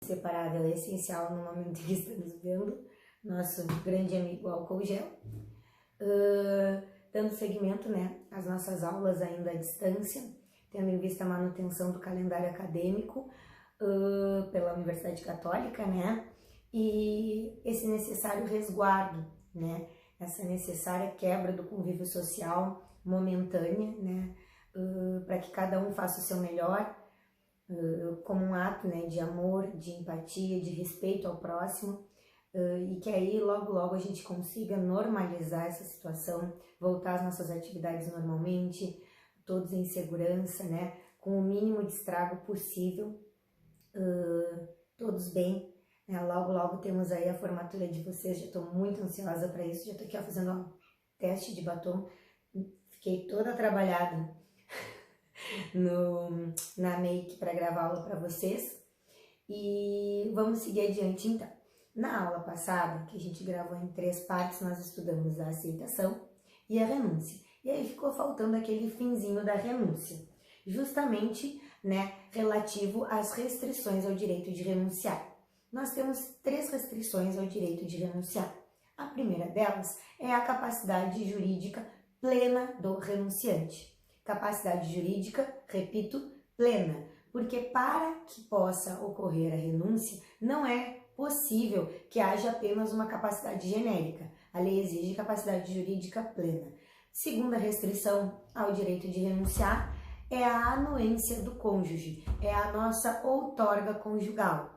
inseparável e essencial no momento em que estamos vivendo, nosso grande amigo álcool gel. Dando seguimento, né, às nossas aulas ainda à distância, tendo em vista a manutenção do calendário acadêmico pela Universidade Católica, né, e esse necessário resguardo, né, essa necessária quebra do convívio social momentânea, né, para que cada um faça o seu melhor, como um ato, né, de amor, de empatia, de respeito ao próximo, e que aí logo logo a gente consiga normalizar essa situação, voltar às nossas atividades normalmente, todos em segurança, né, com o mínimo de estrago possível, todos bem, né? Logo logo temos aí a formatura de vocês, já estou muito ansiosa para isso, já estou aqui fazendo um teste de batom, fiquei toda trabalhada na make para gravar aula para vocês, e vamos seguir adiante então. Na aula passada, que a gente gravou em 3 partes, nós estudamos a aceitação e a renúncia. E aí ficou faltando aquele finzinho da renúncia, justamente, né, relativo às restrições ao direito de renunciar. Nós temos 3 restrições ao direito de renunciar. A primeira delas é a capacidade jurídica plena do renunciante. Capacidade jurídica, repito, plena, porque para que possa ocorrer a renúncia, não é possível que haja apenas uma capacidade genérica. A lei exige capacidade jurídica plena. Segunda restrição ao direito de renunciar é a anuência do cônjuge, é a nossa outorga conjugal.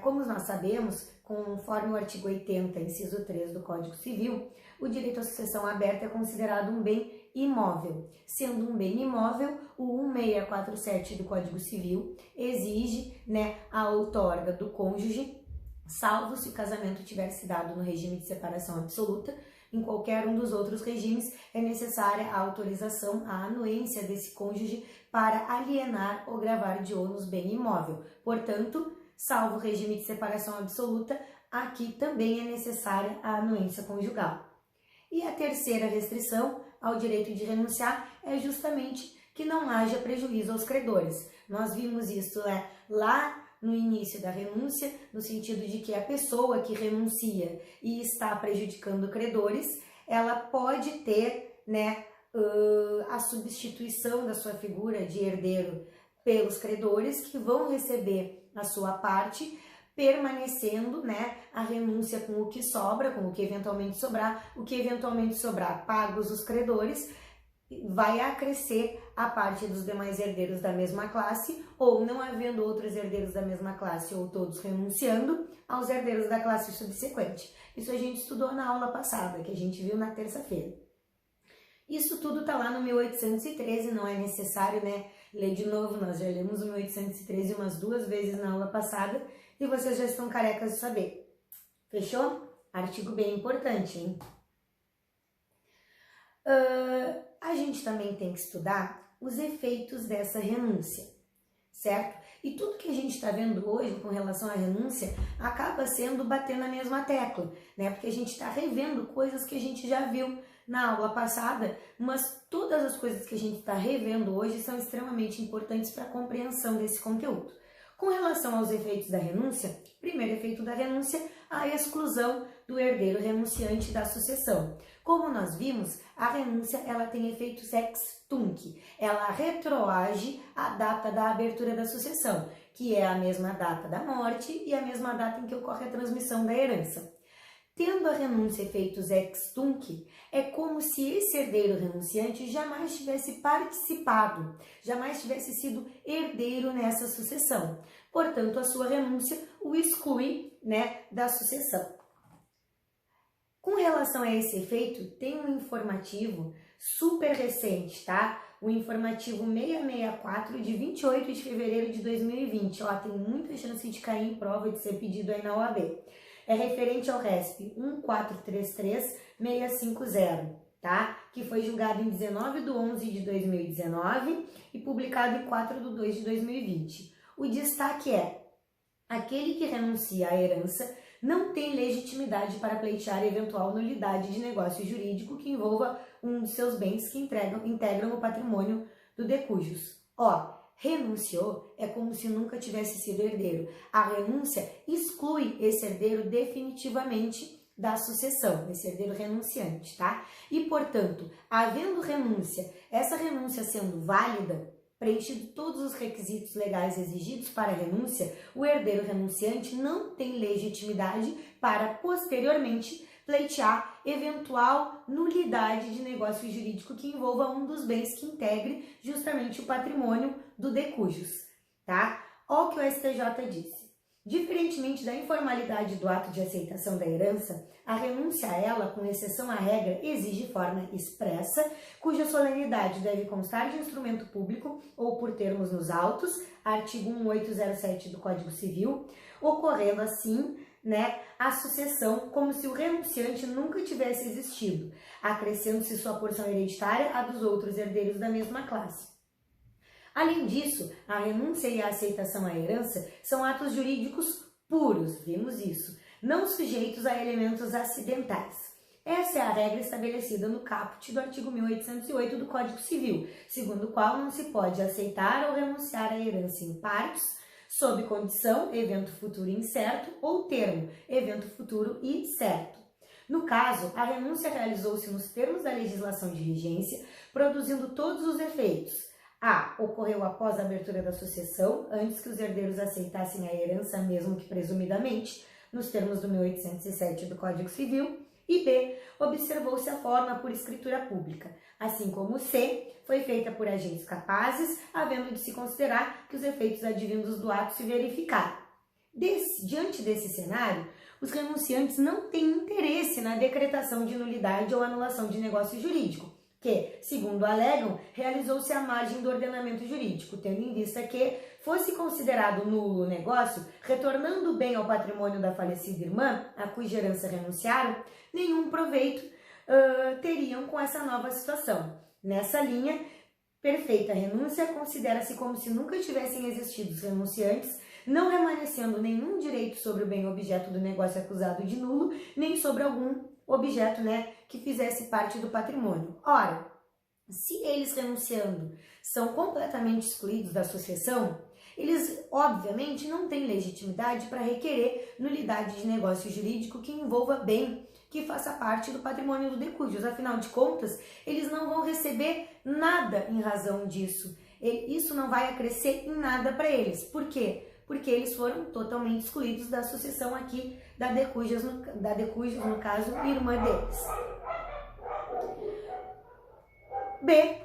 Como nós sabemos, conforme o artigo 80, inciso 3 do Código Civil, o direito à sucessão aberta é considerado um bem imóvel. Sendo um bem imóvel, o 1647 do Código Civil exige, né, a outorga do cônjuge, salvo se o casamento tiver se dado no regime de separação absoluta. Em qualquer um dos outros regimes é necessária a autorização, a anuência desse cônjuge para alienar ou gravar de ônus bem imóvel. Portanto, salvo o regime de separação absoluta, aqui também é necessária a anuência conjugal. E a terceira restrição ao direito de renunciar é justamente que não haja prejuízo aos credores. Nós vimos isso lá no início da renúncia, no sentido de que a pessoa que renuncia e está prejudicando credores, ela pode ter, né, a substituição da sua figura de herdeiro pelos credores, que vão receber a sua parte, permanecendo, né, a renúncia com o que sobra, com o que eventualmente sobrar, pagos os credores, vai acrescer a parte dos demais herdeiros da mesma classe, ou não havendo outros herdeiros da mesma classe, ou todos renunciando, aos herdeiros da classe subsequente. Isso a gente estudou na aula passada, que a gente viu na terça-feira. Isso tudo tá lá no 1813, não é necessário, né, ler de novo, nós já lemos o 1813 umas 2 vezes na aula passada, e vocês já estão carecas de saber. Fechou? Artigo bem importante, hein? A gente também tem que estudar os efeitos dessa renúncia, certo? E tudo que a gente está vendo hoje com relação à renúncia acaba sendo bater na mesma tecla, né? Porque a gente está revendo coisas que a gente já viu na aula passada, mas todas as coisas que a gente está revendo hoje são extremamente importantes para a compreensão desse conteúdo. Com relação aos efeitos da renúncia, primeiro efeito da renúncia, a exclusão do herdeiro renunciante da sucessão. Como nós vimos, a renúncia ela tem efeitos ex tunc, ela retroage à data da abertura da sucessão, que é a mesma data da morte e a mesma data em que ocorre a transmissão da herança. Tendo a renúncia efeitos ex tunc, é como se esse herdeiro renunciante jamais tivesse participado, jamais tivesse sido herdeiro nessa sucessão. Portanto, a sua renúncia o exclui, né, da sucessão. Com relação a esse efeito, tem um informativo super recente, tá? O informativo 664 de 28 de fevereiro de 2020. Ó, tem muita chance de cair em prova e de ser pedido aí na OAB. É referente ao RESP 1433650, tá? Que foi julgado em 19/11 de 2019 e publicado em 4/2 de 2020. O destaque é: aquele que renuncia à herança não tem legitimidade para pleitear eventual nulidade de negócio jurídico que envolva um de seus bens que integram o patrimônio do decujus. Ó, renunciou é como se nunca tivesse sido herdeiro. A renúncia exclui esse herdeiro definitivamente da sucessão, esse herdeiro renunciante, tá? E, portanto, havendo renúncia, essa renúncia sendo válida, preenchido todos os requisitos legais exigidos para a renúncia, o herdeiro renunciante não tem legitimidade para, posteriormente, pleitear eventual nulidade de negócio jurídico que envolva um dos bens que integre justamente o patrimônio do de cujus, tá? Olha o que o STJ disse. Diferentemente da informalidade do ato de aceitação da herança, a renúncia a ela, com exceção à regra, exige forma expressa, cuja solenidade deve constar de instrumento público ou por termos nos autos, artigo 1807 do Código Civil, ocorrendo assim, a sucessão como se o renunciante nunca tivesse existido, acrescendo-se sua porção hereditária à dos outros herdeiros da mesma classe. Além disso, a renúncia e a aceitação à herança são atos jurídicos puros, vimos isso, não sujeitos a elementos acidentais. Essa é a regra estabelecida no caput do artigo 1808 do Código Civil, segundo o qual não se pode aceitar ou renunciar à herança em partes, sob condição, evento futuro incerto, ou termo, evento futuro e certo. No caso, a renúncia realizou-se nos termos da legislação de vigência, produzindo todos os efeitos. A. Ocorreu após a abertura da sucessão, antes que os herdeiros aceitassem a herança, mesmo que presumidamente, nos termos do 1807 do Código Civil. E B. Observou-se a forma por escritura pública, assim como C. Foi feita por agentes capazes, havendo de se considerar que os efeitos advindos do ato se verificaram. Diante desse cenário, os renunciantes não têm interesse na decretação de nulidade ou anulação de negócio jurídico, que, segundo alegam, realizou-se à margem do ordenamento jurídico, tendo em vista que fosse considerado nulo o negócio, retornando o bem ao patrimônio da falecida irmã, a cuja herança renunciaram, nenhum proveito teriam com essa nova situação. Nessa linha, perfeita renúncia considera-se como se nunca tivessem existido os renunciantes, não remanescendo nenhum direito sobre o bem objeto do negócio acusado de nulo, nem sobre algum objeto, que fizesse parte do patrimônio. Ora, se eles renunciando são completamente excluídos da sucessão, eles obviamente não têm legitimidade para requerer nulidade de negócio jurídico que envolva bem que faça parte do patrimônio do de cujus. Afinal de contas, eles não vão receber nada em razão disso. Isso não vai acrescer em nada para eles. Por quê? Porque eles foram totalmente excluídos da sucessão aqui da de cujus, no caso, irmã deles. B.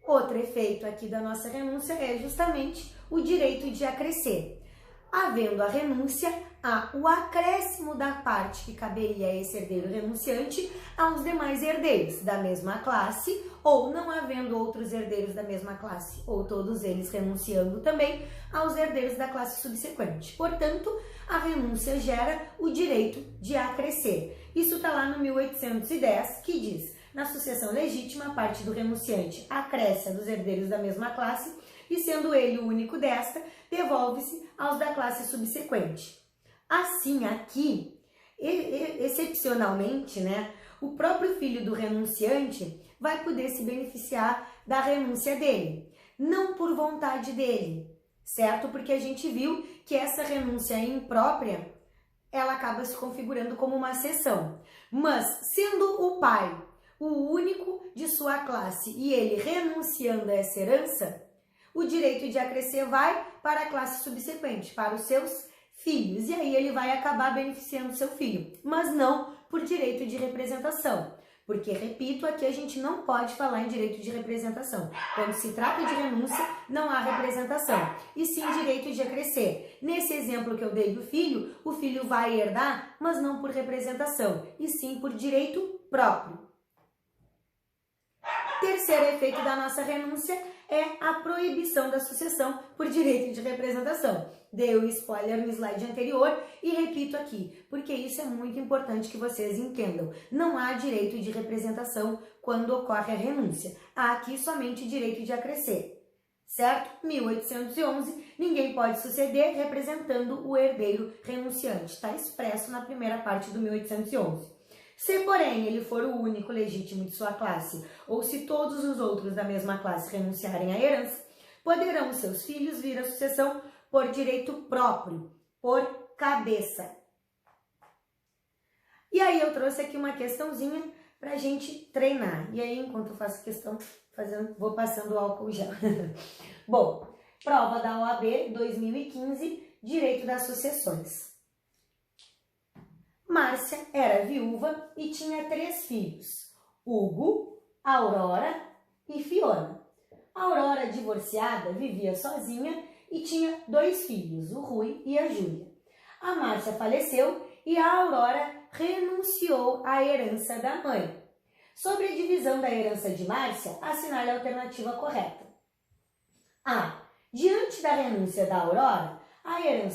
Outro efeito aqui da nossa renúncia é justamente o direito de acrescer. Havendo a renúncia, há o acréscimo da parte que caberia a esse herdeiro renunciante aos demais herdeiros da mesma classe, ou não havendo outros herdeiros da mesma classe, ou todos eles renunciando também aos herdeiros da classe subsequente. Portanto, a renúncia gera o direito de acrescer. Isso está lá no 1810, que diz: na sucessão legítima, a parte do renunciante acresce a dos herdeiros da mesma classe, e sendo ele o único desta, devolve-se aos da classe subsequente. Assim, aqui, excepcionalmente, o próprio filho do renunciante vai poder se beneficiar da renúncia dele, não por vontade dele, certo? Porque a gente viu que essa renúncia imprópria, ela acaba se configurando como uma cessão. Mas, sendo o pai o único de sua classe e ele renunciando a essa herança, o direito de acrescer vai para a classe subsequente, para os seus filhos, e aí ele vai acabar beneficiando seu filho, mas não por direito de representação, porque, repito, aqui a gente não pode falar em direito de representação. Quando se trata de renúncia, não há representação, e sim direito de acrescer. Nesse exemplo que eu dei do filho, o filho vai herdar, mas não por representação, e sim por direito próprio. Terceiro efeito da nossa renúncia é a proibição da sucessão por direito de representação. Dei o spoiler no slide anterior e repito aqui, porque isso é muito importante que vocês entendam. Não há direito de representação quando ocorre a renúncia. Há aqui somente direito de acrescer. Certo? 1811, ninguém pode suceder representando o herdeiro renunciante. Está expresso na primeira parte do 1811. Se, porém, ele for o único legítimo de sua classe, ou se todos os outros da mesma classe renunciarem à herança, poderão os seus filhos vir à sucessão por direito próprio, por cabeça. E aí eu trouxe aqui uma questãozinha para a gente treinar. E aí, enquanto eu faço questão, vou passando o álcool gel. Bom, prova da OAB 2015, Direito das Sucessões. Márcia era viúva e tinha 3 filhos, Hugo, Aurora e Fiona. A Aurora, divorciada, vivia sozinha e tinha 2 filhos, o Rui e a Júlia. A Márcia faleceu e a Aurora renunciou à herança da mãe. Sobre a divisão da herança de Márcia, assinale a alternativa correta. A. Diante da renúncia da Aurora, a herança